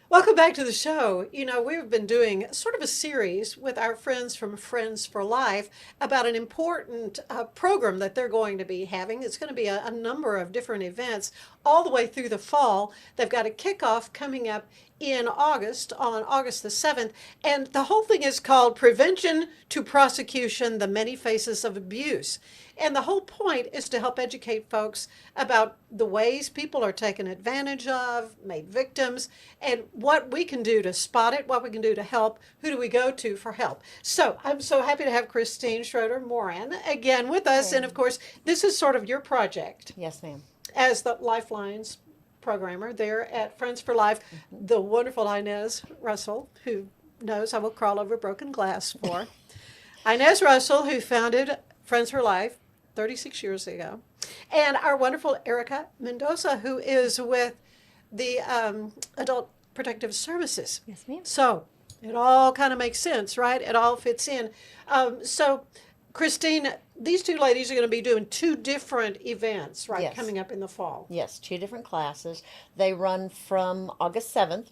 Welcome back to the show. We've been doing sort of a series with our friends from Friends for Life about an important program that they're going to be having. It's going to be a number of different events all the way through the fall. They've got a kickoff coming up in August, on August the 7th. And the whole thing is called Prevention to Prosecution: The Many Faces of Abuse. And the whole point is to help educate folks about the ways people are taken advantage of, made victims, and what we can do to spot it, what we can do to help, who do we go to for help. So I'm so happy to have Christine Schroeder Moran again with us. And of course, this is sort of your project Yes, ma'am. as the Lifelines programmer there at Friends for Life. The wonderful Inez Russell, who knows I will crawl over broken glass for. Inez Russell, who founded Friends for Life 36 years ago. And our wonderful Erica Mendoza, who is with the Adult Protective Services. Yes, ma'am. So it all kind of makes sense, right? It all fits in. So, Christine, these two ladies are going to be doing two different events, right, Yes. coming up in the fall. Yes, two different classes. They run from August 7th.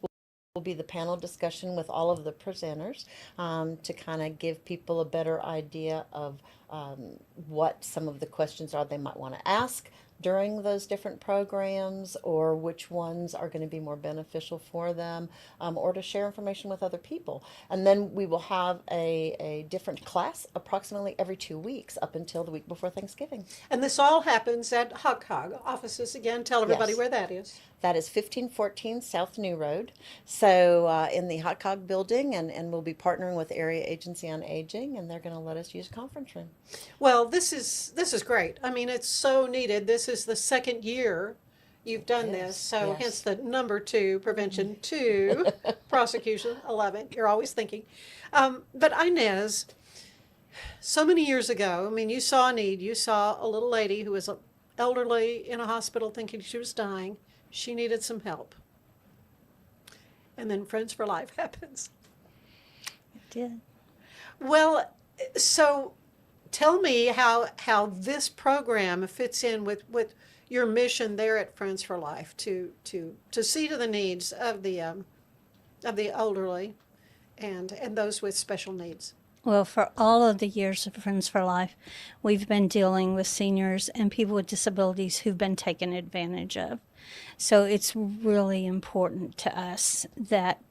Will be the panel discussion with all of the presenters to kind of give people a better idea of what some of the questions are they might want to ask during those different programs, or which ones are going to be more beneficial for them, or to share information with other people. And then we will have a different class approximately every 2 weeks up until the week before Thanksgiving. And this all happens at Hog Hog offices. Again, tell everybody Yes. where that is. That is 1514 South New Road. So in the Hot Cog building, and we'll be partnering with Area Agency on Aging, and they're going to let us use a conference room. Well, this is great. I mean, it's so needed. This is the second year you've done this, Yes, so yes. hence the number two, prevention two, prosecution. I love it. You're always thinking. But Inez, so many years ago, I mean, you saw a need. You saw a little lady who was elderly in a hospital thinking she was dying. She needed some help. And then Friends for Life happens. Did. Well, so tell me how this program fits in with your mission there at Friends for Life to see to the needs of the elderly and those with special needs. Well, for all of the years of Friends for Life, we've been dealing with seniors and people with disabilities who've been taken advantage of. So it's really important to us that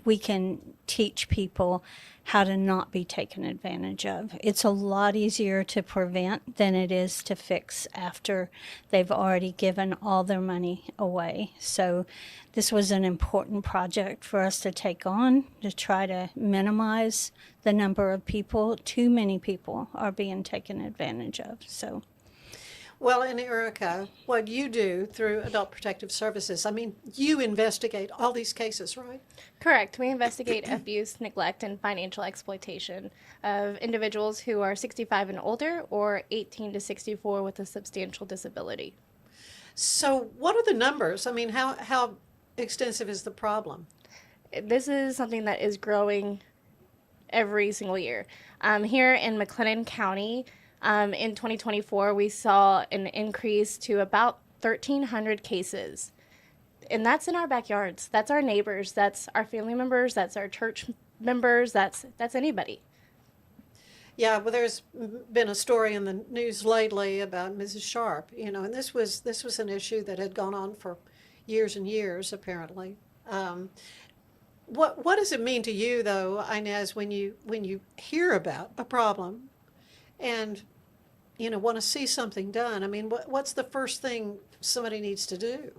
we can teach people how to not be taken advantage of. It's a lot easier to prevent than it is to fix after they've already given all their money away. So this was an important project for us to take on to try to minimize the number of people. Too many people are being taken advantage of. So Well, and Erica, what you do through Adult Protective Services, I mean, you investigate all these cases, right? Correct. We investigate abuse, neglect, and financial exploitation of individuals who are 65 and older or 18 to 64 with a substantial disability. So what are the numbers? I mean, how extensive is the problem? This is something that is growing every single year. Here in McLennan County, in 2024, we saw an increase to about 1,300 cases. And that's in our backyards. That's our neighbors. That's our family members. That's our church members. That's anybody. Yeah, well, there's been a story in the news lately about Mrs. Sharp, and this was an issue that had gone on for years and years, apparently. What does it mean to you, though, Inez, when you hear about a problem and want to see something done? I mean, what's the first thing somebody needs to do?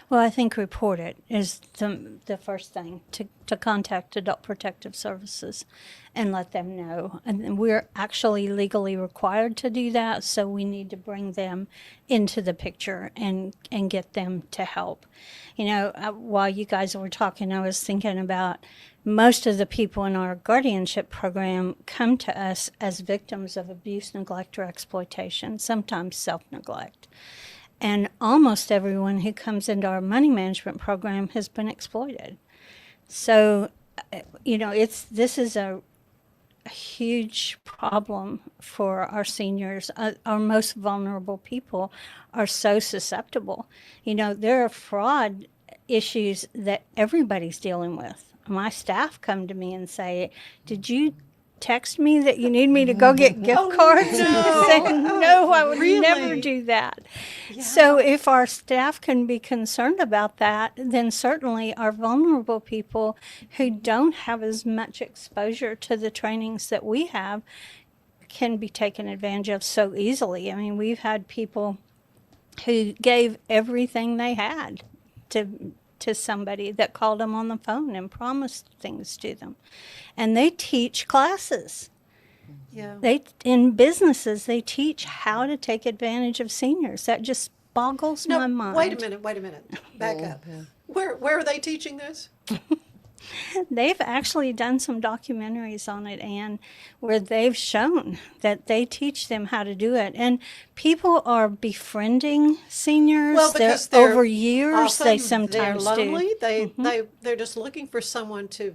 well, I think report it is the first thing to contact Adult Protective Services and let them know. And we're actually legally required to do that, so we need to bring them into the picture and get them to help. While you guys were talking, I was thinking about most of the people in our guardianship program come to us as victims of abuse, neglect, or exploitation, sometimes self-neglect. And almost everyone who comes into our money management program has been exploited. So, this is a huge problem for our seniors. Our most vulnerable people are so susceptible. There are fraud issues that everybody's dealing with. My staff come to me and say, "Did you text me that you need me to go get gift cards?" And I say, "No, I would never Really? do that." So if our staff can be concerned about that, then certainly our vulnerable people who don't have as much exposure to the trainings that we have can be taken advantage of so easily. I mean, we've had people who gave everything they had to somebody that called them on the phone and promised things to them. And they teach classes. Yeah. In businesses, they teach how to take advantage of seniors. That just boggles my mind. Wait a minute. Back up. Where are they teaching this? They've actually done some documentaries on it, Anne, where they've shown that they teach them how to do it. And people are befriending seniors. Well, because they're over years, they sometimes they're lonely. do. They're just looking for someone to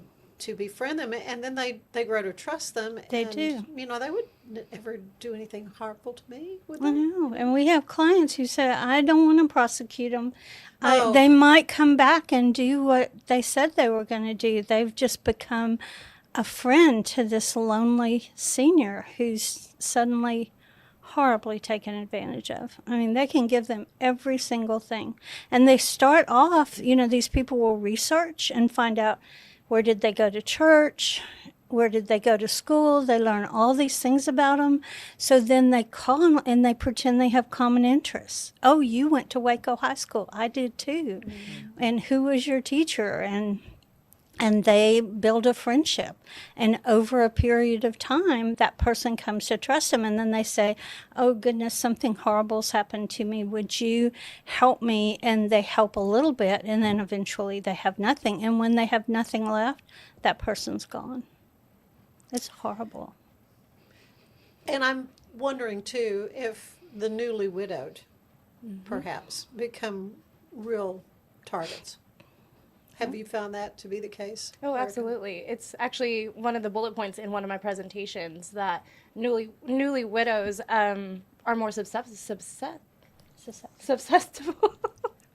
befriend them, and then they grow to trust them. They and, do. You know, they would never do anything harmful to me, would I they? know. And we have clients who say, "I don't want to prosecute them. Oh. They might come back and do what they said they were going to do. They've just become a friend to this lonely senior who's suddenly horribly taken advantage of. I mean, they can give them every single thing. And they start off, these people will research and find out, where did they go to church? Where did they go to school? They learn all these things about them. So then they call and they pretend they have common interests. "Oh, you went to Waco High School. I did too. And who was your teacher?" And they build a friendship. And over a period of time, that person comes to trust them. And then they say, "Oh, goodness, something horrible's happened to me. Would you help me?" And they help a little bit. And then eventually they have nothing. And when they have nothing left, that person's gone. It's horrible. And I'm wondering too if the newly widowed perhaps become real targets. Have you found that to be the case? Oh, Erica? absolutely. It's actually one of the bullet points in one of my presentations that newly widows are more susceptible.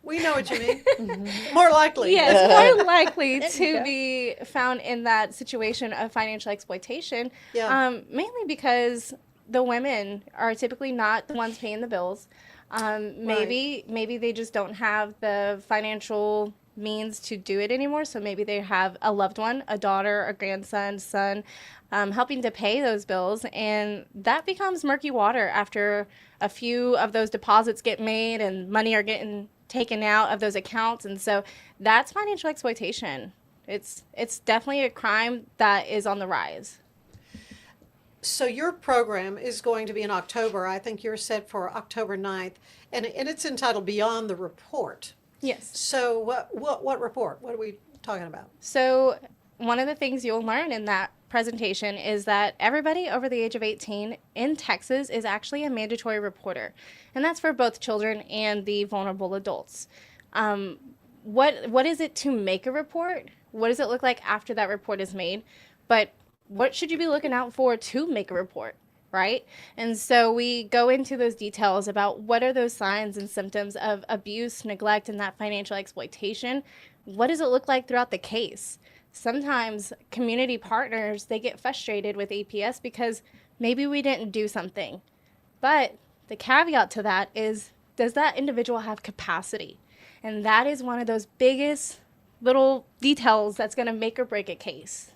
We know what you mean. More likely. Yes, more likely to be found in that situation of financial exploitation. Yeah. Mainly because the women are typically not the ones paying the bills. Maybe they just don't have the financial means to do it anymore. So maybe they have a loved one, a daughter, a grandson, son, helping to pay those bills. And that becomes murky water after a few of those deposits get made and money are getting taken out of those accounts. And so that's financial exploitation. It's definitely a crime that is on the rise. So your program is going to be in October. I think you're set for October 9th. And it's entitled Beyond the Report. Yes. So what report? What are we talking about? So one of the things you'll learn in that presentation is that everybody over the age of 18 in Texas is actually a mandatory reporter. And that's for both children and the vulnerable adults. What is it to make a report? What does it look like after that report is made? But what should you be looking out for to make a report, right? And so we go into those details about what are those signs and symptoms of abuse, neglect, and that financial exploitation. What does it look like throughout the case? Sometimes community partners, they get frustrated with APS because maybe we didn't do something. But the caveat to that is, does that individual have capacity? And that is one of those biggest little details that's going to make or break a case.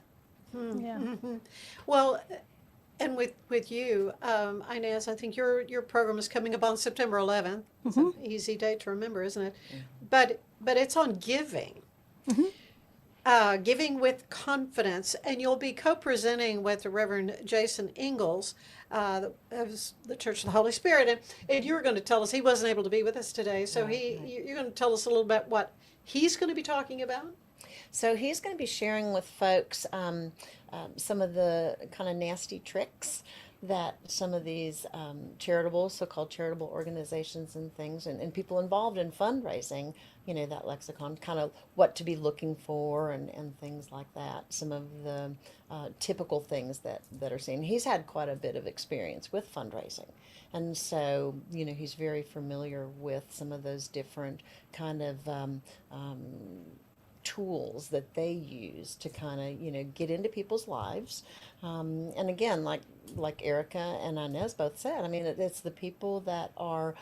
Yeah. Well, and with you, Inez, I think your program is coming up on September 11th. It's an easy date to remember, isn't it? But it's on giving. Giving with confidence, and you'll be co-presenting with the Reverend Jason Ingalls of the Church of the Holy Spirit, and you're going to tell us, he wasn't able to be with us today, so you're going to tell us a little bit what he's going to be talking about. So he's going to be sharing with folks some of the kind of nasty tricks that some of these charitable, so-called charitable organizations and things, and people involved in fundraising, you know, that lexicon, kind of what to be looking for and things like that. Some of the typical things that are seen. He's had quite a bit of experience with fundraising. And so, you know, he's very familiar with some of those different kind of tools that they use to kind of, you know, get into people's lives. And again, like Erica and Inez both said, I mean, it's the people that are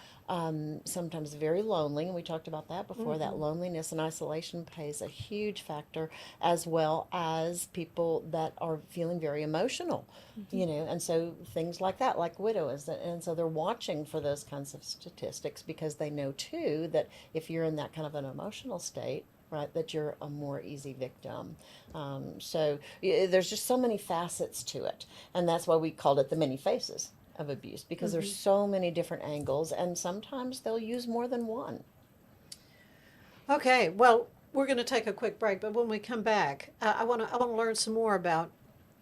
sometimes very lonely, and we talked about that before. That loneliness and isolation plays a huge factor, as well as people that are feeling very emotional, you know, and so things like that, like widows, and so they're watching for those kinds of statistics because they know too that if you're in that kind of an emotional state, right, that you're a more easy victim. So there's just so many facets to it, and that's why we called it the many faces of abuse, because there's so many different angles, and sometimes they'll use more than one. Okay, well, we're going to take a quick break, but when we come back, I want to learn some more about,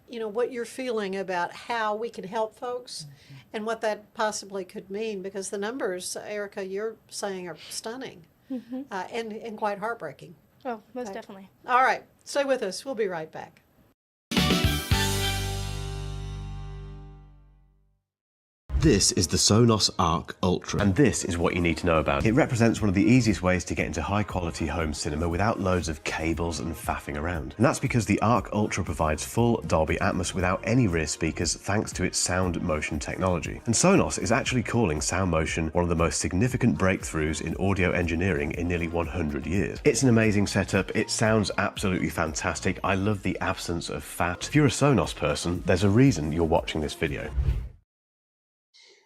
you know, what you're feeling about how we can help folks and what that possibly could mean, because the numbers, Erica, you're saying are stunning and quite heartbreaking. Oh, most Okay. definitely. All right, stay with us. We'll be right back. This is the Sonos Arc Ultra, and this is what you need to know about it. It represents one of the easiest ways to get into high quality home cinema without loads of cables and faffing around. And that's because the Arc Ultra provides full Dolby Atmos without any rear speakers thanks to its sound motion technology. And Sonos is actually calling sound motion one of the most significant breakthroughs in audio engineering in nearly 100 years. It's an amazing setup, it sounds absolutely fantastic. I love the absence of fat. If you're a Sonos person, there's a reason you're watching this video.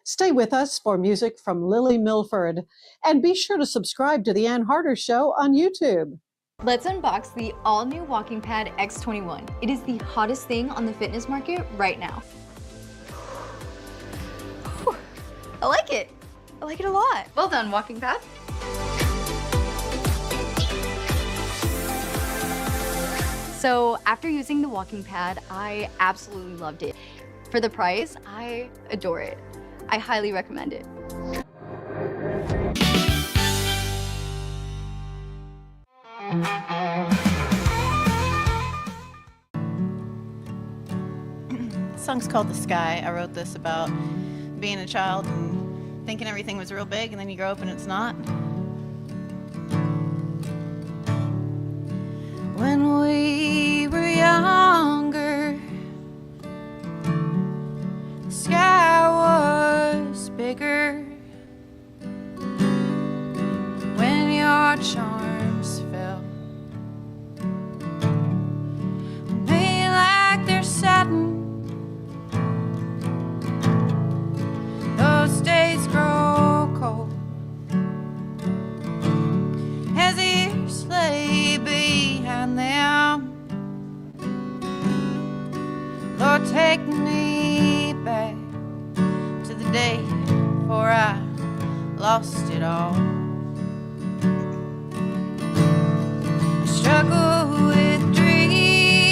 Stay with us for music from Lily Milford, and be sure to subscribe to The Ann Harder Show on YouTube. Let's unbox the all-new Walking Pad X21. It is the hottest thing on the fitness market right now. Whew. I like it. I like it a lot. Well done, Walking Pad. So after using the Walking Pad, I absolutely loved it. For the price, I adore it. I highly recommend it. The song's called The Sky. I wrote this about being a child and thinking everything was real big, and then you grow up and it's not. When we were younger, the sky was bigger. When your charms fell, made like they're satin. Those days grow cold as the years lay behind them. Lord, take me back to the day before I lost it all. I struggle with dreams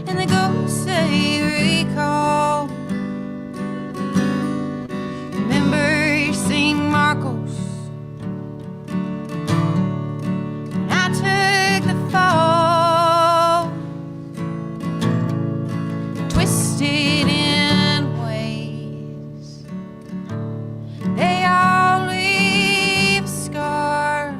and the ghosts they recall. Remember St. Marcos when I took the fall, twisted in ways they all leave a scar.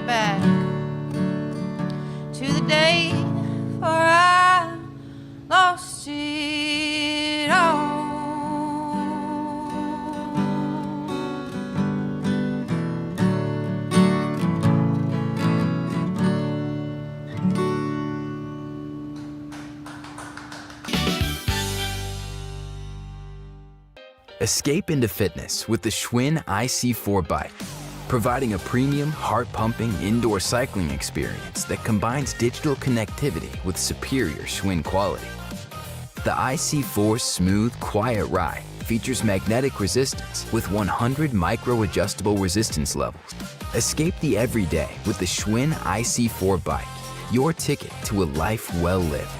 back to the day before I lost it all. Escape into fitness with the Schwinn IC4 bike, providing a premium, heart-pumping indoor cycling experience that combines digital connectivity with superior Schwinn quality. The IC4's smooth, quiet ride features magnetic resistance with 100 micro-adjustable resistance levels. Escape the everyday with the Schwinn IC4 bike, your ticket to a life well lived.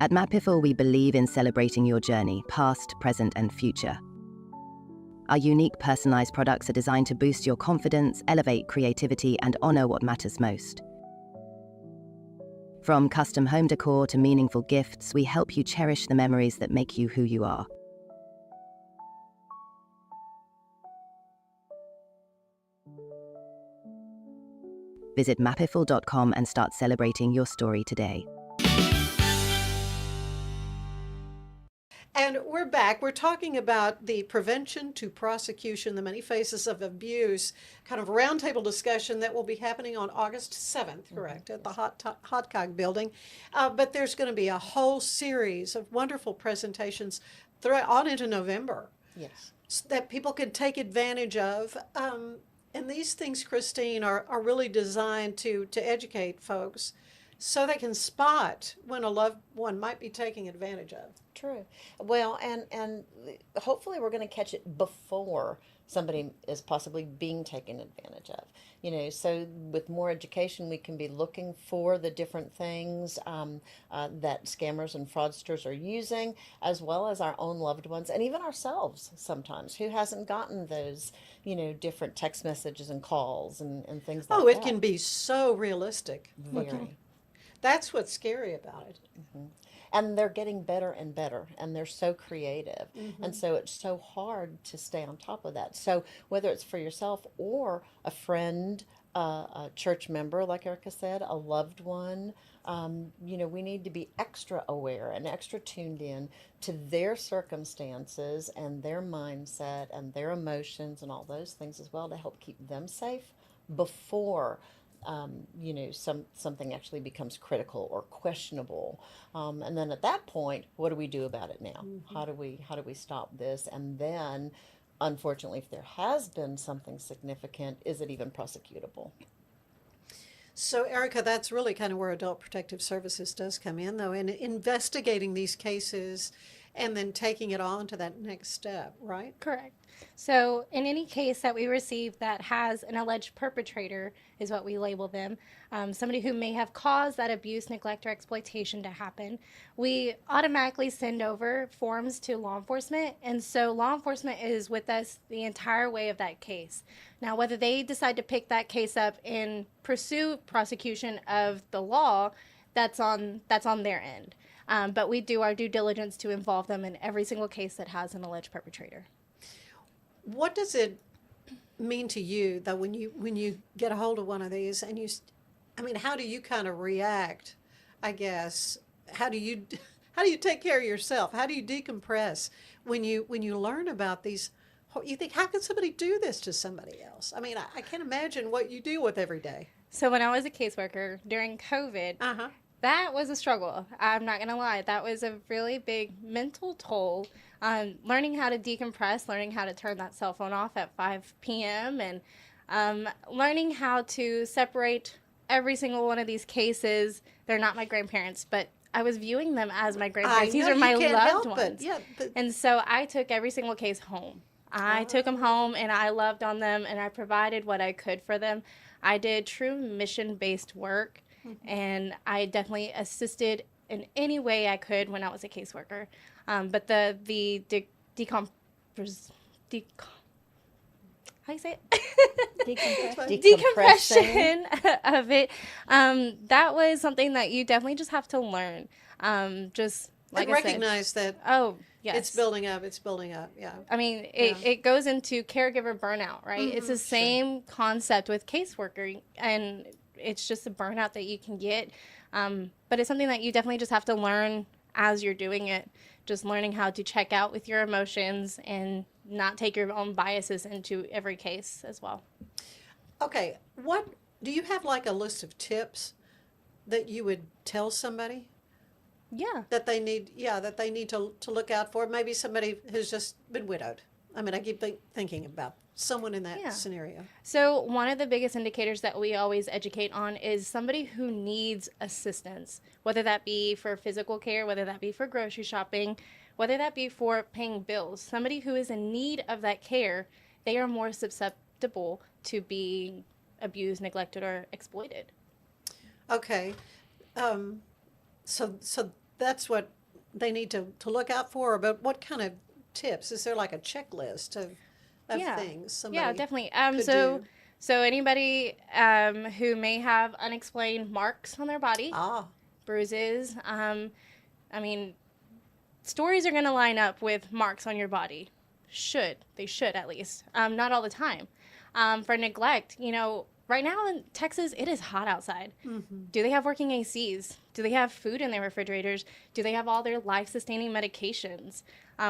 At Mapiful, we believe in celebrating your journey, past, present, and future. Our unique personalized products are designed to boost your confidence, elevate creativity, and honor what matters most. From custom home decor to meaningful gifts, we help you cherish the memories that make you who you are. Visit mapiful.com and start celebrating your story today. And we're back. We're talking about the prevention to prosecution, the many faces of abuse, kind of roundtable discussion that will be happening on August 7th, correct, at the Hot Cog building. But there's going to be a whole series of wonderful presentations on into November. Yes. That people can take advantage of. And these things, Christine, are really designed to educate folks so they can spot when a loved one might be taking advantage of. True. Well, and hopefully we're going to catch it before somebody is possibly being taken advantage of. You know, so with more education, we can be looking for the different things that scammers and fraudsters are using, as well as our own loved ones, and even ourselves sometimes, who hasn't gotten those, you know, different text messages and calls and things like that. Oh, it can be so realistic. Very. That's what's scary about it. Mm-hmm. And they're getting better and better, and they're so creative. Mm-hmm. And so it's so hard to stay on top of that. So whether it's for yourself or a friend, a church member, like Erica said, a loved one, you know, we need to be extra aware and extra tuned in to their circumstances and their mindset and their emotions and all those things as well to help keep them safe before you know, something actually becomes critical or questionable, and then at that point, what do we do about it now? Mm-hmm. How do we stop this? And then, unfortunately, if there has been something significant, is it even prosecutable? So, Erica, that's really kind of where Adult Protective Services does come in, though, in investigating these cases and then taking it on to that next step, right? Correct. So in any case that we receive that has an alleged perpetrator, is what we label them, somebody who may have caused that abuse, neglect, or exploitation to happen, we automatically send over forms to law enforcement. And so law enforcement is with us the entire way of that case. Now, whether they decide to pick that case up and pursue prosecution of the law, that's on their end. But we do our due diligence to involve them in every single case that has an alleged perpetrator. What does it mean to you that when you get a hold of one of these and how do you kind of react, I guess? How do you take care of yourself? How do you decompress when you learn about these? You think, how can somebody do this to somebody else? I mean, I can't imagine what you deal with every day. So when I was a caseworker during COVID, that was a struggle. I'm not going to lie. That was a really big mental toll. Learning how to decompress, learning how to turn that cell phone off at 5 p.m., and learning how to separate every single one of these cases. They're not my grandparents, but I was viewing them as my grandparents. These are my loved ones. Yeah, and so I took every single case home. I took them home, and I loved on them, and I provided what I could for them. I did true mission-based work. And I definitely assisted in any way I could when I was a caseworker. But the how do you say it? Decompression of it. That was something that you definitely just have to learn. Just Like and I said, recognize that oh yes, it's building up. It's building up. Yeah. I mean, it goes into caregiver burnout, right? It's the Sure. same concept with caseworker, and it's just a burnout that you can get. But it's something that you definitely just have to learn as you're doing it. Just learning how to check out with your emotions and not take your own biases into every case as well. Okay. What do you have, like a list of tips that you would tell somebody Yeah. that they need? Yeah, that they need to look out for. Maybe somebody who's just been widowed. I mean, I keep thinking about someone in that Yeah. scenario. So one of the biggest indicators that we always educate on is somebody who needs assistance, whether that be for physical care, whether that be for grocery shopping, whether that be for paying bills. Somebody who is in need of that care, they are more susceptible to being abused, neglected, or exploited. Okay. So that's what they need to look out for. But what kind of tips? Is there like a checklist of Yeah. things somebody Yeah, definitely. could So do? so anybody who may have unexplained marks on their body, Ah, bruises, I mean, stories are going to line up with marks on your body. They should at least. Not all the time. For neglect, right now in Texas, it is hot outside. Do they have working ACs? Do they have food in their refrigerators? Do they have all their life-sustaining medications?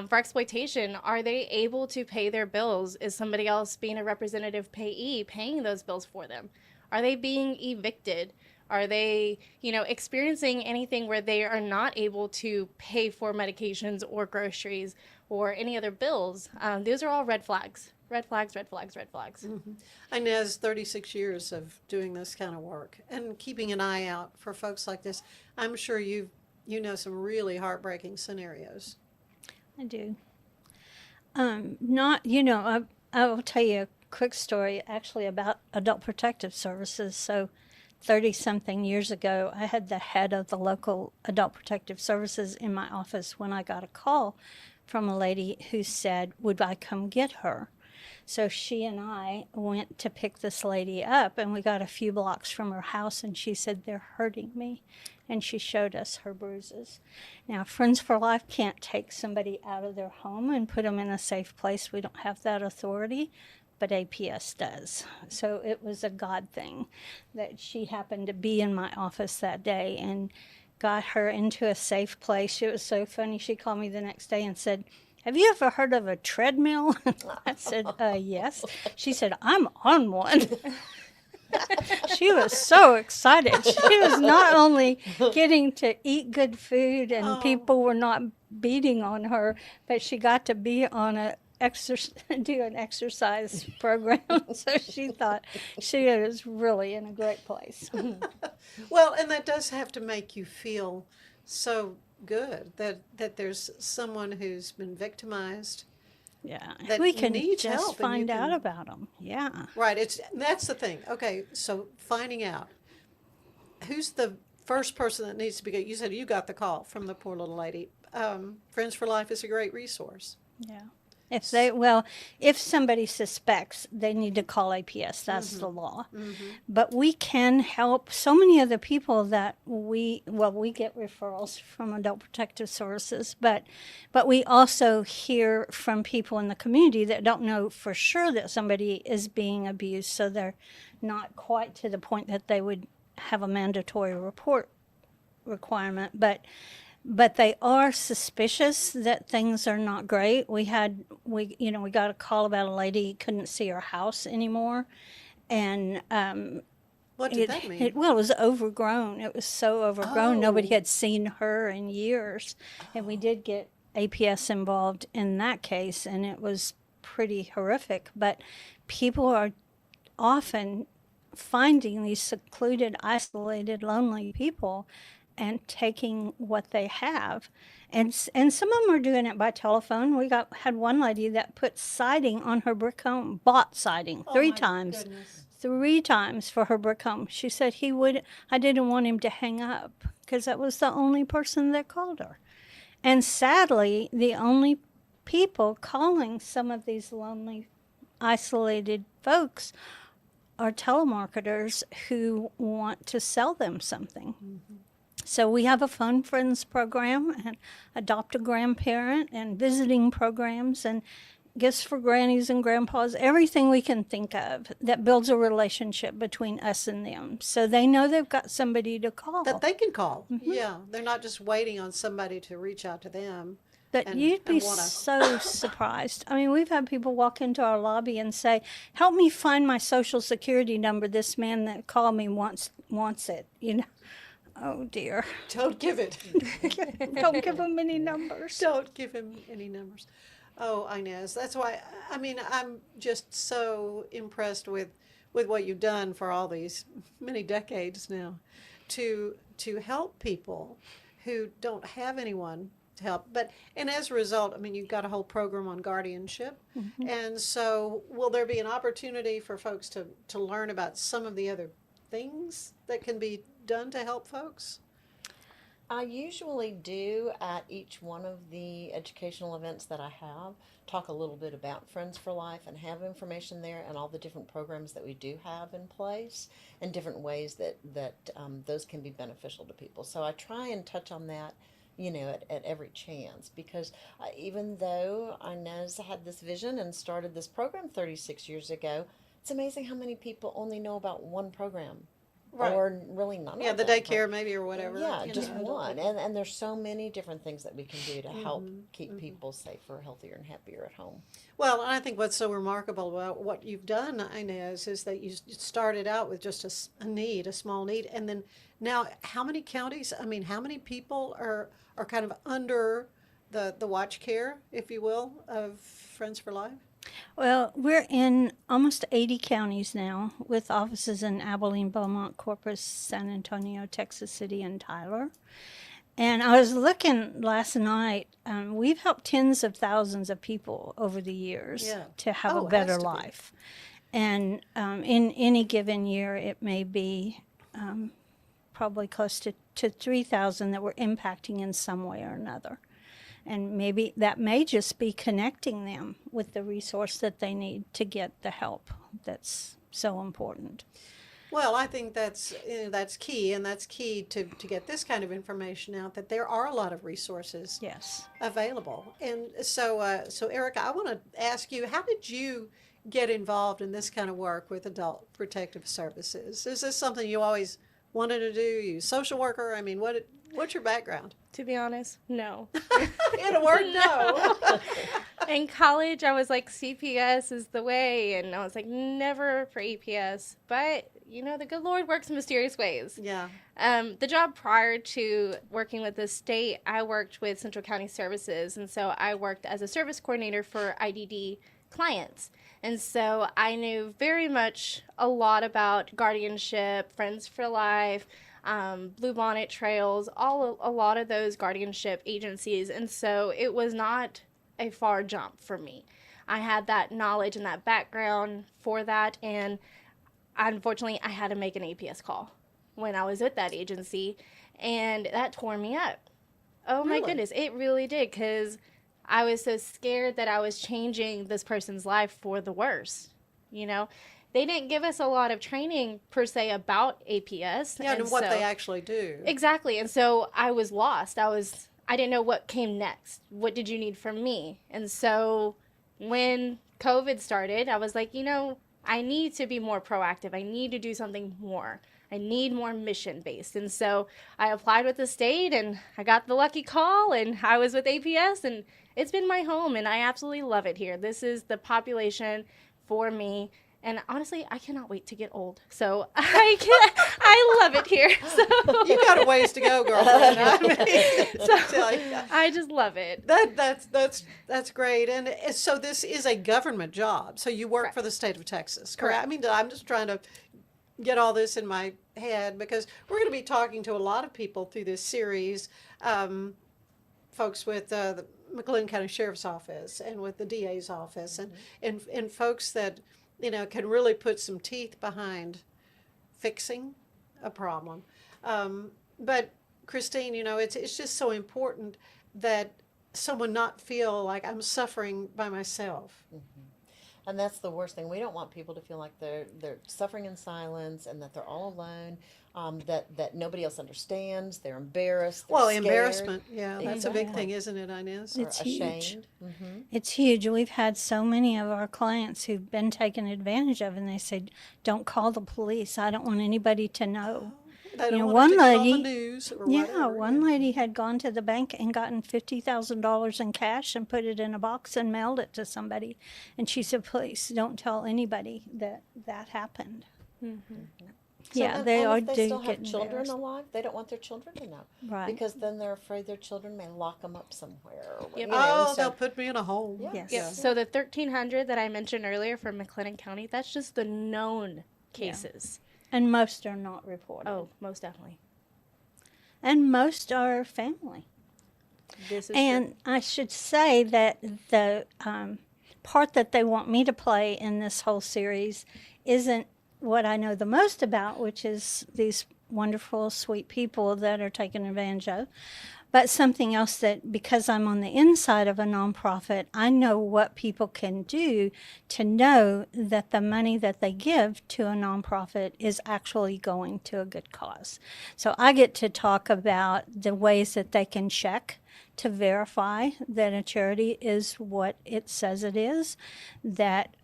For exploitation, are they able to pay their bills? Is somebody else being a representative payee paying those bills for them? Are they being evicted? Are they, experiencing anything where they are not able to pay for medications or groceries or any other bills? Those are all red flags. Red flags, red flags, red flags. Inez, 36 years of doing this kind of work and keeping an eye out for folks like this. I'm sure you know some really heartbreaking scenarios. I do. I will tell you a quick story actually about Adult Protective Services. So 30-something years ago, I had the head of the local Adult Protective Services in my office when I got a call from a lady who said, would I come get her? So she and I went to pick this lady up, and we got a few blocks from her house, and she said, they're hurting me. And she showed us her bruises. Now, Friends for Life can't take somebody out of their home and put them in a safe place. We don't have that authority, but APS does. So it was a God thing that she happened to be in my office that day and got her into a safe place. It was so funny. She called me the next day and said, have you ever heard of a treadmill? I said, yes. She said, I'm on one. She was so excited. She was not only getting to eat good food and people were not beating on her, but she got to be on do an exercise program. So she thought she was really in a great place. Well, and that does have to make you feel so good that there's someone who's been victimized. Yeah, That we can needs just help, and you find out can- about them. Yeah. Right, that's the thing. Okay, so finding out who's the first person that needs to be good. You said you got the call from the poor little lady. Friends for Life is a great resource. Yeah. If somebody suspects, they need to call APS. That's the law. But we can help so many of the people that we get referrals from Adult Protective Services, but we also hear from people in the community that don't know for sure that somebody is being abused, so they're not quite to the point that they would have a mandatory report requirement, but they are suspicious that things are not great. We got a call about a lady who couldn't see her house anymore, and What did that mean? it was overgrown. It was so overgrown. Nobody Oh. had seen her in years, and we did get APS involved in that case, and it was pretty horrific. But people are often finding these secluded, isolated, lonely people and taking what they have. And some of them are doing it by telephone. We had one lady that put siding on her brick home, bought siding Oh, three my times. goodness. 3 times for her brick home. She said I didn't want him to hang up because that was the only person that called her. And sadly, the only people calling some of these lonely, isolated folks are telemarketers who want to sell them something. So we have a Phone Friends program and Adopt a Grandparent and visiting programs and gifts for grannies and grandpas, everything we can think of that builds a relationship between us and them. So they know they've got somebody to call. That they can call. Yeah, they're not just waiting on somebody to reach out to them. But and- you'd be and wanna- so surprised. I mean, we've had people walk into our lobby and say, "Help me find my social security number. This man that called me wants it." You know, oh dear. Don't give it. Don't give them any numbers. Don't give him any numbers. Oh, Inez, that's why, I mean, I'm just so impressed with what you've done for all these many decades now to help people who don't have anyone to help. And as a result, I mean, you've got a whole program on guardianship. And so will there be an opportunity for folks to learn about some of the other things that can be done to help folks? I usually do at each one of the educational events that I have talk a little bit about Friends for Life and have information there and all the different programs that we do have in place and different ways that those can be beneficial to people. So I try and touch on that, you know, at every chance, because even though Inez had this vision and started this program 36 years ago, it's amazing how many people only know about one program. Right. Or really none Yeah, of the them. daycare maybe or whatever. Yeah, you just know. one. And there's so many different things that we can do to help keep people safer, healthier, and happier at home. Well, and I think what's so remarkable about what you've done, Inez, is that you started out with just a small need, and then now how many counties, I mean, how many people are kind of under the watch care, if you will, of Friends for Life? Well, we're in almost 80 counties now with offices in Abilene, Beaumont, Corpus, San Antonio, Texas City, and Tyler. And I was looking last night. We've helped tens of thousands of people over the years Yeah. to have Oh, a it better has to be. life. And in any given year, it may be probably close to 3,000 that we're impacting in some way or another. And maybe that may just be connecting them with the resource that they need to get the help that's so important. Well, I think that's key, and that's key to get this kind of information out, that there are a lot of resources Yes. available. And so, Erica, I want to ask you, how did you get involved in this kind of work with Adult Protective Services? Is this something you always wanted to do? You a social worker? I mean, what's your background? To be honest, no. In a word, no. In college, I was like, CPS is the way, and I was like, never for APS. But, you know, the good Lord works in mysterious ways. Yeah. The job prior to working with the state, I worked with Central County Services, and so I worked as a service coordinator for IDD clients. And so I knew very much a lot about guardianship, Friends for Life, Blue Bonnet Trails, a lot of those guardianship agencies. And so it was not a far jump for me. I had that knowledge and that background for that, and unfortunately I had to make an APS call when I was with that agency, and that tore me up. Oh my Really? goodness, it really did, because I was so scared that I was changing this person's life for the worse. You know, they didn't give us a lot of training per se about APS. Yeah, and what they actually do. Exactly. And so I was lost. I didn't know what came next. What did you need from me? And so when COVID started, I was like, you know, I need to be more proactive. I need to do something more. I need more mission based. And so I applied with the state, and I got the lucky call, and I was with APS, and it's been my home, and I absolutely love it here. This is the for me. And honestly, I cannot wait to get old. So I love it here. So You got a ways to go, girlfriend. I mean, So- I tell you. I just love it. That's great. And so this is a government job. So you work Correct. for the state of Texas, correct? Correct. I mean, I'm just trying to get all this in my head, because we're going to be talking to a lot of people through this series, folks with the McLean County Sheriff's Office and with the DA's office, and folks that, you know, can really put some teeth behind fixing a problem. But Christine, you know, it's just so important that someone not feel like I'm suffering by myself. And that's the worst thing. We don't want people to feel like they're suffering in silence and that they're all alone. That nobody else understands. They're embarrassed. They're Well, scared, embarrassment, yeah, that's a big Exactly. thing, isn't it, Inez? or It's huge. ashamed. Mm-hmm. It's huge. We've had so many of our clients who've been taken advantage of, and they said, "Don't call the police. I don't want anybody to know." They don't know, want one it to get on lady- the news or Yeah, whatever. one lady had gone to the bank and gotten $50,000 in cash and put it in a box and mailed it to somebody, and she said, "Please don't tell anybody that happened." Yeah, and, they and are if they do still get have children embarrassed. alive, they don't want their children to know. Right. Because then they're afraid their children may lock them up somewhere. Or, Yep. you know, Oh, so- they'll put me in a hole. Yes. Yep. So the 1,300 that I mentioned earlier from McLennan County, that's just the known cases. And most are not reported. Oh, most definitely. And most are family. This is And I should say that the part that they want me to play in this whole series isn't what I know the most about, which is these wonderful, sweet people that are taken advantage of, but something else that, because I'm on the inside of a nonprofit, I know what people can do to know that the money that they give to a nonprofit is actually going to a good cause. So I get to talk about the ways that they can check to verify that a charity is what it says it is, that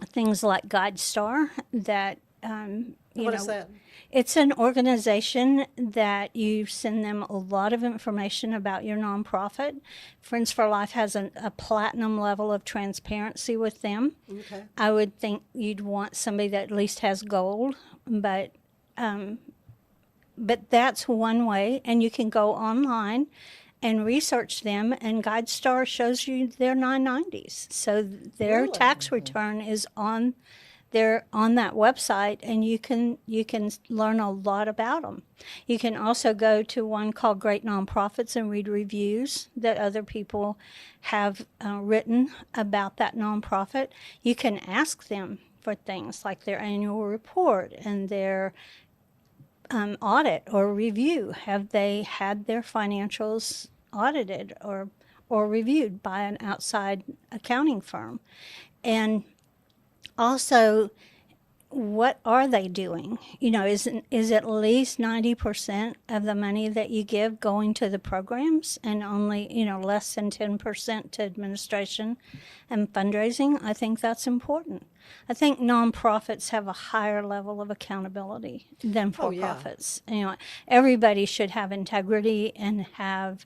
things like GuideStar, that you What know, is that? it's an organization that you send them a lot of information about your nonprofit. Friends for Life has a platinum level of transparency with them. Okay. I would think you'd want somebody that at least has gold, but that's one way. And you can go online and research them, and GuideStar shows you their 990s. So their Really? tax return is on that website, and you can learn a lot about them. You can also go to one called Great Nonprofits and read reviews that other people have written about that nonprofit. You can ask them for things like their annual report and their audit or review. Have they had their financials audited or reviewed by an outside accounting firm? And also, what are they doing? You know, is at least 90% of the money that you give going to the programs, and only, you know, less than 10% to administration and fundraising? I think that's important. I think nonprofits have a higher level of accountability than Oh, yeah. for-profits. You know, everybody should have integrity and have,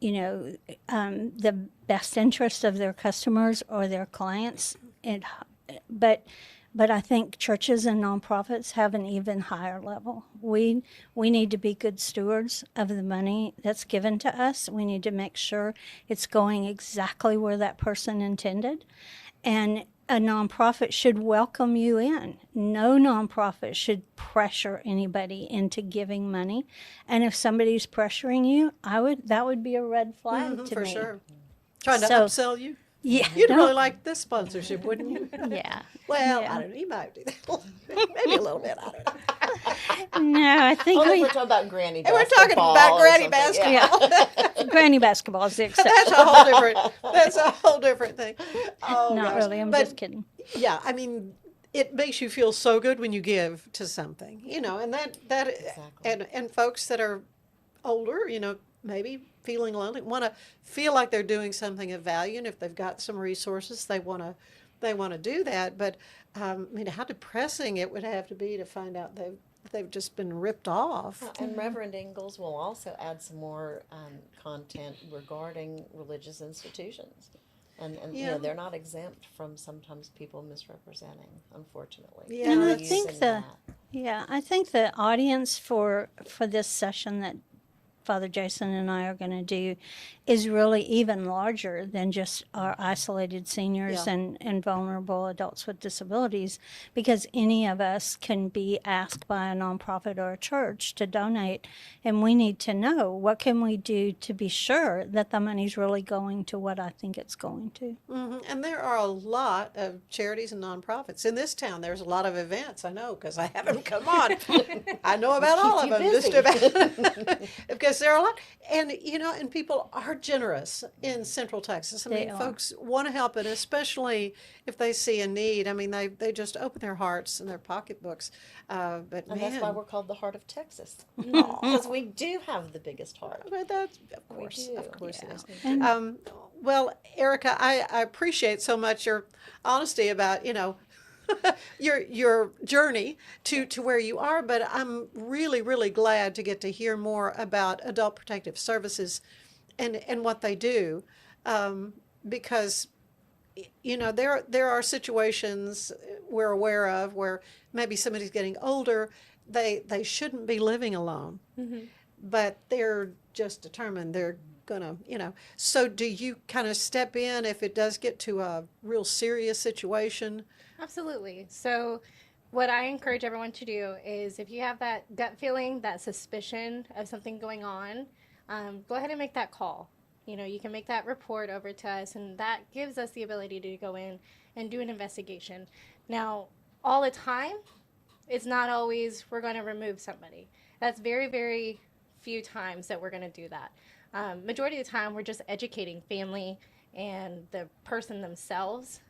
you know, the best interest of their customers or their clients. But I think churches and nonprofits have an even higher level. We need to be good stewards of the money that's given to us. We need to make sure it's going exactly where that person intended. And a nonprofit should welcome you in. No nonprofit should pressure anybody into giving money. And if somebody's pressuring you, that would be a red flag to For me. sure. Trying to So- upsell you? Yeah. You'd no. really like this sponsorship, wouldn't you? Yeah. Well, Yeah. I don't know. You might do that. Maybe a little bit. I don't know. No, I think Only if we we're talking about granny And we're basketball. talking about or granny something. basketball. Yeah. granny basketball is the exception. That's a whole different thing. Oh, Not gosh. really. I'm But, just kidding. Yeah, I mean, it makes you feel so good when you give to something, you know, and that Exactly. and folks that are older, you know, maybe feeling lonely, want to feel like they're doing something of value, and if they've got some resources, they want to do that. But I mean, how depressing it would have to be to find out they've just been ripped off. And Reverend Ingalls will also add some more content regarding religious institutions. And you Yeah. know, they're not exempt from sometimes people misrepresenting, unfortunately. Yeah, And I that's- think Using I think the audience for this session that Father Jason and I are going to do is really even larger than just our isolated seniors Yeah. and vulnerable adults with disabilities, because any of us can be asked by a nonprofit or a church to donate, and we need to know what can we do to be sure that the money's really going to what I think it's going to. Hmm. And there are a lot of charities and nonprofits in this town. There's a lot of events, I know, because I have them come on. I know about all of Keep them. you Just busy. about because Yes, there are a lot, and and people are generous in Central Texas. I They mean, are. folks want to help, and especially if they see a need. I mean, they just open their hearts and their pocketbooks. But And man, that's why we're called the Heart of Texas. Because we do have the biggest heart. But that's of We course, do, of course yeah. it is. Well, Erica, I appreciate so much your honesty about your journey to where you are, but I'm really, really glad to get to hear more about Adult Protective Services and what they do, because there are situations we're aware of where maybe somebody's getting older, they shouldn't be living alone, but they're just determined they're gonna. So do you kind of step in if it does get to a real serious situation? Absolutely. So, what I encourage everyone to do is if you have that gut feeling, that suspicion of something going on, go ahead and make that call. You can make that report over to us, and that gives us the ability to go in and do an investigation. Now, all the time, it's not always we're going to remove somebody. That's very, very few times that we're going to do that. Majority of the time, we're just educating family and the person themselves,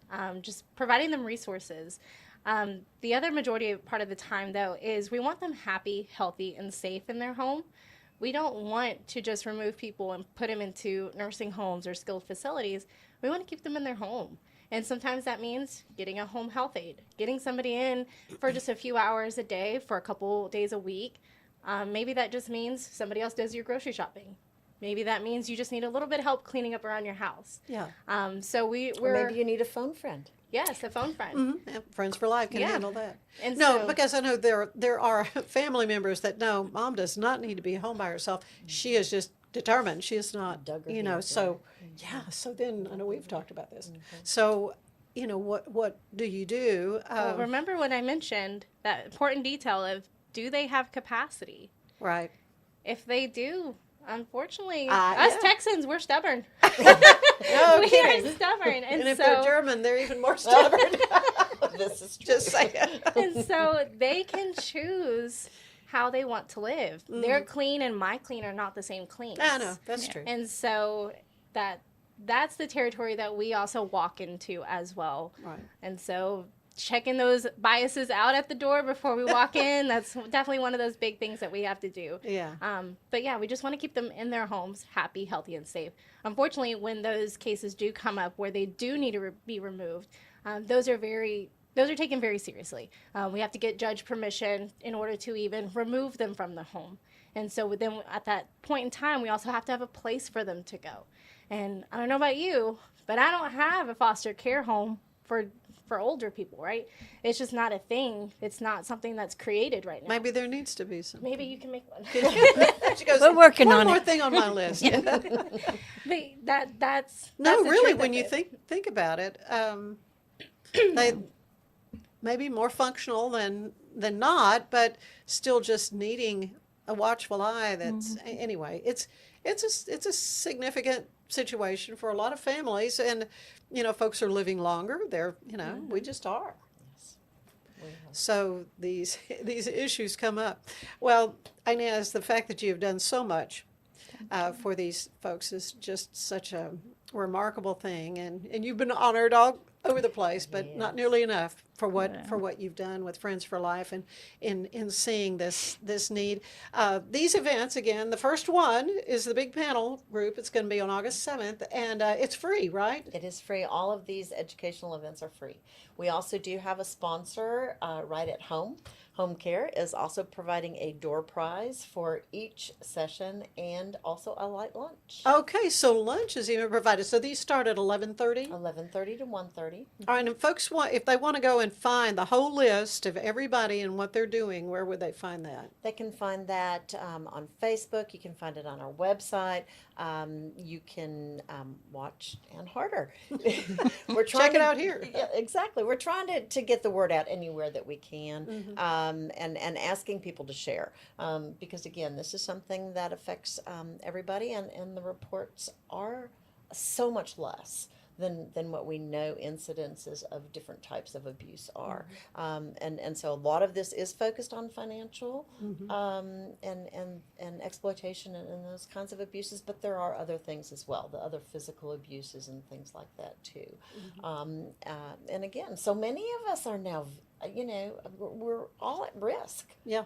just providing them resources. The other majority part of the time, though, is we want them happy, healthy, and safe in their home. We don't want to just remove people and put them into nursing homes or skilled facilities. We want to keep them in their home. And sometimes that means getting a home health aide, getting somebody in for just a few hours a day for a couple days a week. Maybe that just means somebody else does your grocery shopping. Maybe that means you just need a little bit of help cleaning up around your house. Yeah. So we're Or maybe you need a phone friend. yes, a phone friend. Yeah, Friends for Life can Yeah. handle that. And No, so- because I know there are family members that no, mom does not need to be home by herself. She is just determined. She is not, Dug her heels so yeah. So then I know we've talked about this. So, what do you do? Well, remember what I mentioned, that important detail of do they have capacity? Right. If they do, unfortunately, Yeah. us Texans, we're stubborn. No we kidding. are stubborn. And, And if so, they're German, they're even more stubborn. This is true. Just saying. and so they can choose how they want to live. Their clean and my clean are not the same clean. I know, that's true. And so that's the territory that we also walk into as well. Right. And so checking those biases out at the door before we walk in, that's definitely one of those big things that we have to do. Yeah. But yeah, we just want to keep them in their homes, happy, healthy, and safe. Unfortunately, when those cases do come up where they do need to be removed, those are taken very seriously. We have to get judge permission in order to even remove them from the home. And so then at that point in time, we also have to have a place for them to go. And I don't know about you, but I don't have a foster care home for older people, right? It's just not a thing. It's not something that's created right now. Maybe there needs to be some. Maybe you can make one. She goes, We're working one on more it." thing on my list. But that's No, the really, truth when of you it. think about it, they may be more functional than not, but still just needing a watchful eye. That's anyway. It's a significant situation for a lot of families, and folks are living longer. They're we just are. So these issues come up. Well, Inez, the fact that you have done so much for these folks is just such a remarkable thing, and you've been honored all over the place, but not nearly enough for what you've done with Friends for Life and in seeing this need. These events, again, the first one is the big panel group. It's going to be on August 7th, and it's free, right? It is free. All of these educational events are free. We also do have a sponsor, Right at Home. Home Care is also providing a door prize for each session and also a light lunch. Okay, so lunch is even provided. So these start at 11:30. 11:30 to 1:30. All right, and folks if they want to go and find the whole list of everybody and what they're doing, where would they find that? They can find that on Facebook. You can find it on our website. You can watch Ann Harder. We're trying Check it out here. Yeah, exactly. We're trying to get the word out anywhere that we can, and asking people to share. Because again, this is something that affects everybody, and the reports are so much less than what we know incidences of different types of abuse are. And so a lot of this is focused on financial and exploitation and those kinds of abuses, but there are other things as well, the other physical abuses and things like that too. And again, so many of us are now, we're all at risk. Yeah.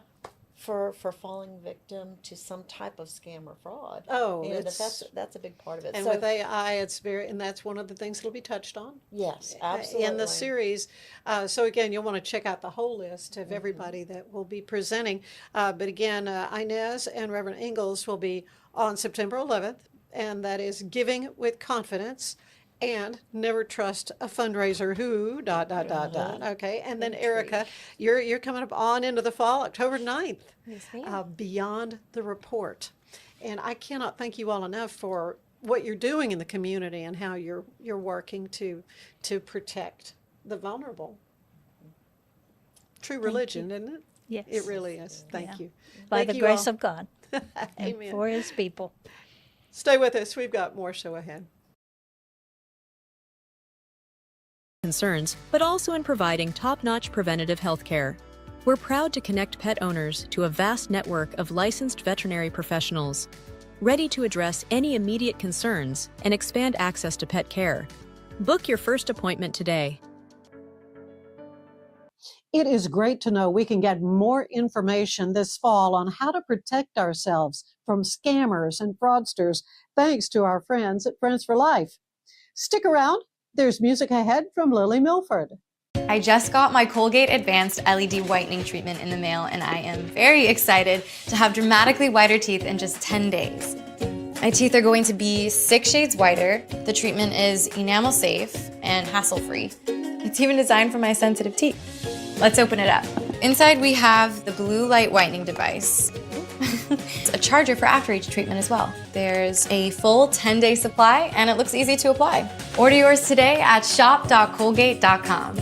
For falling victim to some type of scam or fraud. Oh, and it's, that's a big part of it. and So, with AI, it's very, and that's one of the things that'll be touched on. yes, absolutely. In the series. So again, you'll want to check out the whole list of everybody that will be presenting. But again, Inez and Reverend Ingalls will be on September 11th, and that is Giving with Confidence and Never Trust a Fundraiser Who, ... Okay, and then Erica, you're coming up on into the fall, October 9th, Beyond the Report. And I cannot thank you all enough for what you're doing in the community and how you're working to protect the vulnerable. True religion, isn't it? Yes. It really is. Thank you. By Thank the you grace all. of God and Amen. for his people. Stay with us. We've got more show ahead. Concerns, but also in providing top-notch preventative health care. We're proud to connect pet owners to a vast network of licensed veterinary professionals, ready to address any immediate concerns and expand access to pet care. Book your first appointment today. It is great to know we can get more information this fall on how to protect ourselves from scammers and fraudsters thanks to our friends at Friends for Life. Stick around. There's music ahead from Lily Milford. I just got my Colgate Advanced LED Whitening Treatment in the mail, and I am very excited to have dramatically whiter teeth in just 10 days. My teeth are going to be 6 shades whiter. The treatment is enamel safe and hassle-free. It's even designed for my sensitive teeth. Let's open it up. Inside we have the blue light whitening device. It's a charger for after each treatment as well. There's a full 10-day supply, and it looks easy to apply. Order yours today at shop.colgate.com.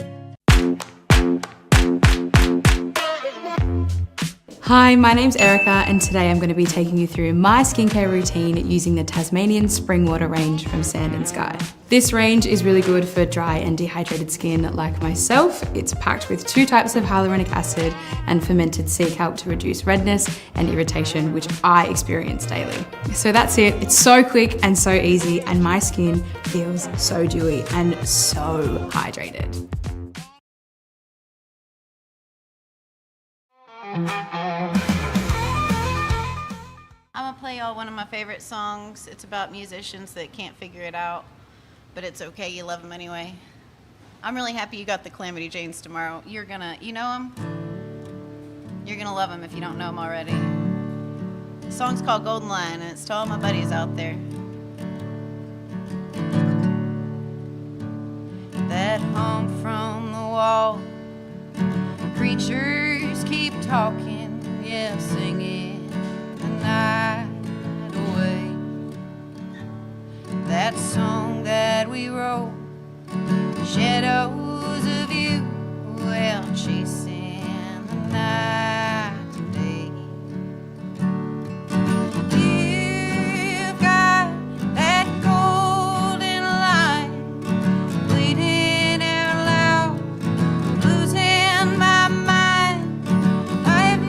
Hi, my name's Erica, and today I'm going to be taking you through my skincare routine using the Tasmanian Spring Water range from Sand & Sky. This range is really good for dry and dehydrated skin like myself. It's packed with 2 types of hyaluronic acid and fermented sea kelp to reduce redness and irritation, which I experience daily. So that's it. It's so quick and so easy, and my skin feels so dewy and so hydrated. I'm gonna play y'all one of my favorite songs. It's about musicians that can't figure it out, but it's okay, you love them anyway. I'm really happy you got the Calamity Janes tomorrow. You know them? You're gonna love them if you don't know them already. The song's called Golden Line, and it's to all my buddies out there. That hum from the wall, creatures keep talking, yeah, singing the night away. That song that we wrote, shadows of you, well, chasing the night today. You've got that golden line, bleeding out loud, losing my mind. I have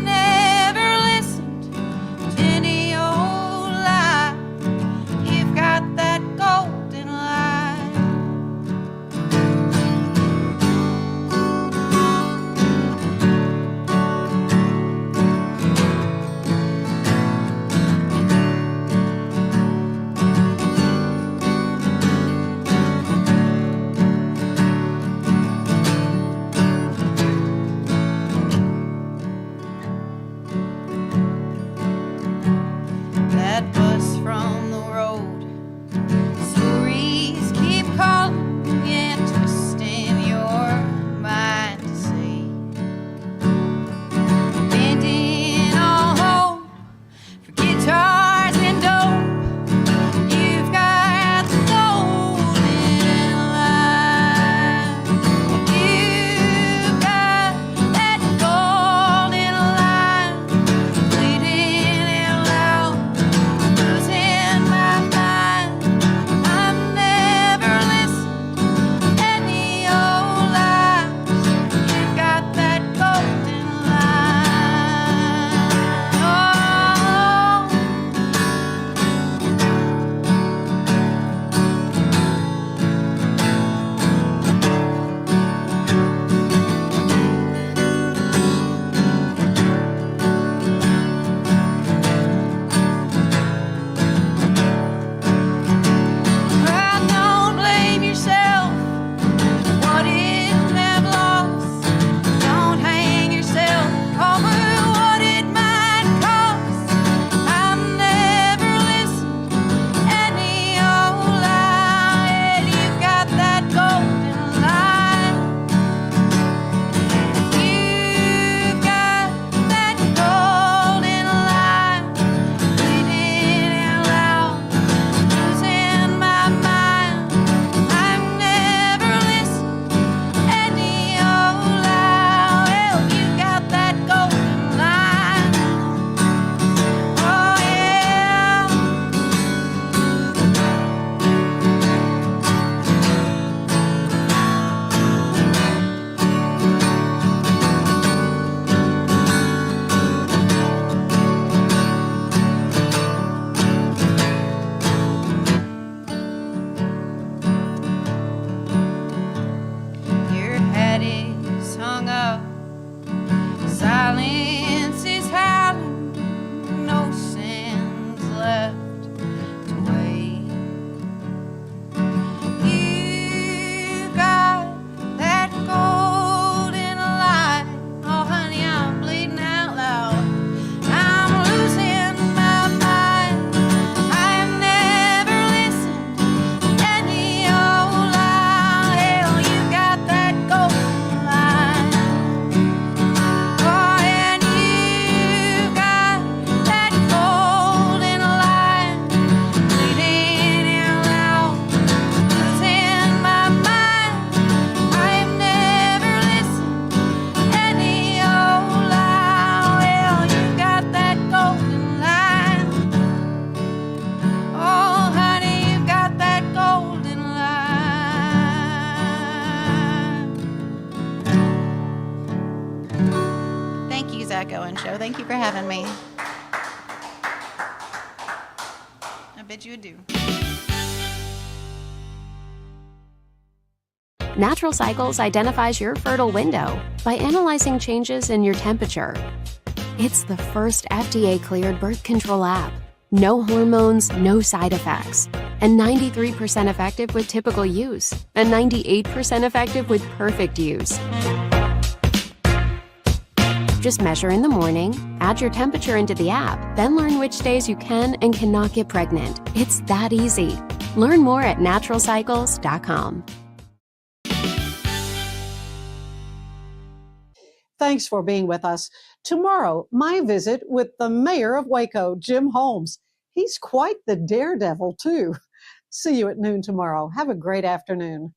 silence is howling, no sense left to wait. You got that golden light, oh honey, I'm bleeding out loud. I'm losing my mind. I have never listened to any old lie. Hell, you got that golden line. Oh, and you got that golden line. Bleeding out loud, losing my mind. I have never listened to any old lie. Well, you got that golden line. Oh, honey, you got that golden line. Thank you, Zach Owen Show. Thank you for having me. I bid you adieu. Natural Cycles identifies your fertile window by analyzing changes in your temperature. It's the first FDA-cleared birth control app. No hormones, no side effects. And 93% effective with typical use. And 98% effective with perfect use. Just measure in the morning, add your temperature into the app, then learn which days you can and cannot get pregnant. It's that easy. Learn more at naturalcycles.com. Thanks for being with us. Tomorrow, my visit with the mayor of Waco, Jim Holmes. He's quite the daredevil, too. See you at noon tomorrow. Have a great afternoon.